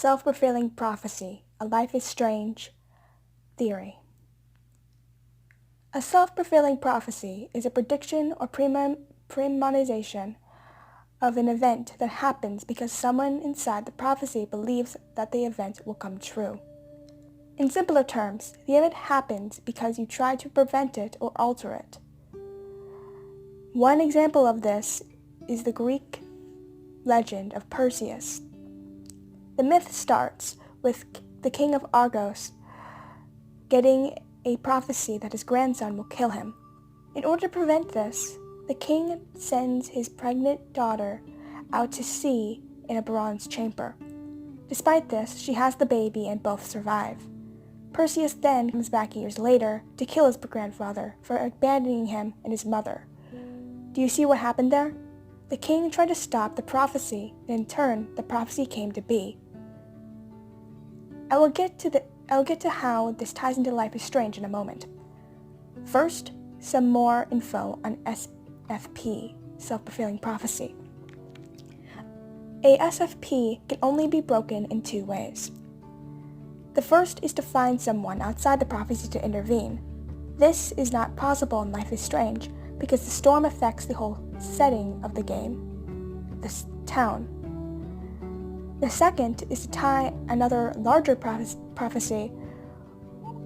self-fulfilling prophecy, a life is strange theory. A self-fulfilling prophecy is a prediction or premonization of an event that happens because someone inside the prophecy believes that the event will come true. In simpler terms, the event happens because you try to prevent it or alter it. One example of this is the Greek legend of Perseus. The myth starts with the king of Argos getting a prophecy that his grandson will kill him. In order to prevent this, the king sends his pregnant daughter out to sea in a bronze chamber. Despite this, she has the baby and both survive. Perseus then comes back years later to kill his grandfather for abandoning him and his mother. Do you see what happened there? The king tried to stop the prophecy, and in turn, the prophecy came to be. I will get to how this ties into Life is Strange in a moment. First, some more info on SFP, self-fulfilling prophecy. A SFP can only be broken in two ways. The first is to find someone outside the prophecy to intervene. This is not possible in Life is Strange because the storm affects the whole setting of the game, this town. The second is to tie another larger prophecy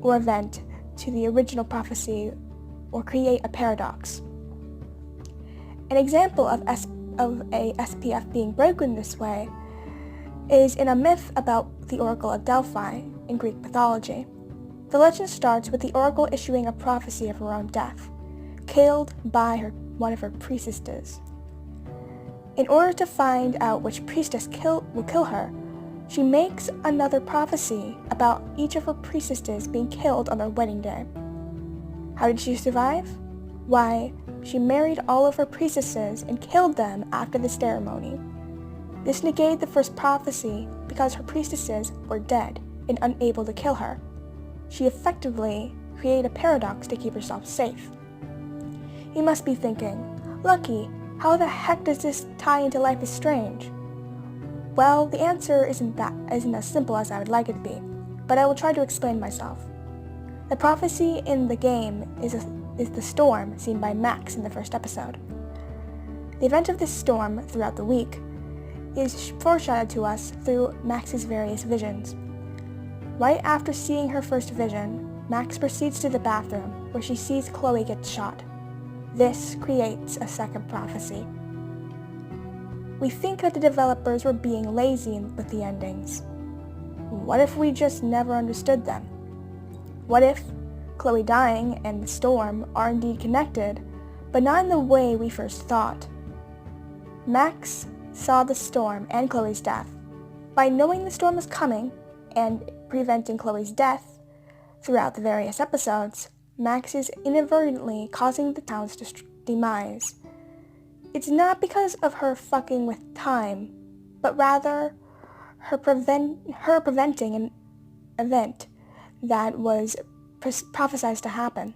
or event to the original prophecy or create a paradox. An example of a SPF being broken this way is in a myth about the Oracle of Delphi in Greek mythology. The legend starts with the oracle issuing a prophecy of her own death, killed by one of her priestesses. In order to find out which priestess will kill her, she makes another prophecy about each of her priestesses being killed on their wedding day. How did she survive? Why, she married all of her priestesses and killed them after the ceremony. This negated the first prophecy because her priestesses were dead and unable to kill her. She effectively created a paradox to keep herself safe. You must be thinking, Lucky, how the heck does this tie into Life is Strange? Well, the answer isn't as simple as I would like it to be, but I will try to explain myself. The prophecy in the game is the storm seen by Max in the first episode. The event of this storm throughout the week is foreshadowed to us through Max's various visions. Right after seeing her first vision, Max proceeds to the bathroom where she sees Chloe get shot. This creates a second prophecy. We think that the developers were being lazy with the endings. What if we just never understood them? What if Chloe dying and the storm are indeed connected, but not in the way we first thought? Max saw the storm and Chloe's death. By knowing the storm was coming and preventing Chloe's death throughout the various episodes, Max is inadvertently causing the town's demise. It's not because of her fucking with time, but rather her preventing an event that was prophesied to happen.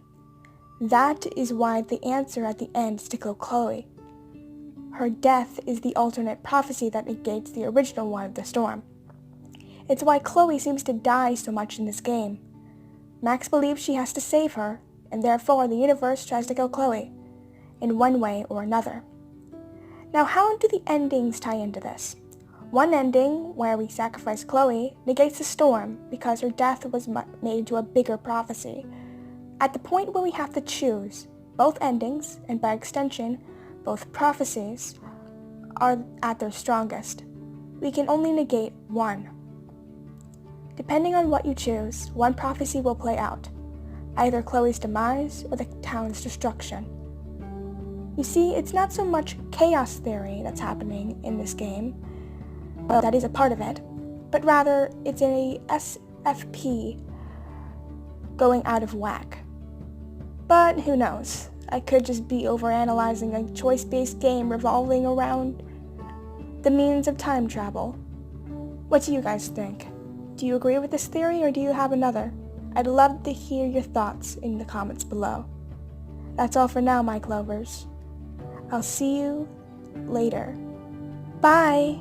That is why the answer at the end is to kill Chloe. Her death is the alternate prophecy that negates the original one of the storm. It's why Chloe seems to die so much in this game. Max believes she has to save her, and therefore the universe tries to kill Chloe, in one way or another. Now, how do the endings tie into this? One ending, where we sacrifice Chloe, negates the storm because her death was made into a bigger prophecy. At the point where we have to choose, both endings, and by extension, both prophecies, are at their strongest. We can only negate one. Depending on what you choose, one prophecy will play out, either Chloe's demise or the town's destruction. You see, it's not so much chaos theory that's happening in this game, well, that is a part of it, but rather it's a SFP going out of whack. But who knows? I could just be overanalyzing a choice-based game revolving around the means of time travel. What do you guys think? Do you agree with this theory or do you have another? I'd love to hear your thoughts in the comments below. That's all for now, my clovers. I'll see you later. Bye!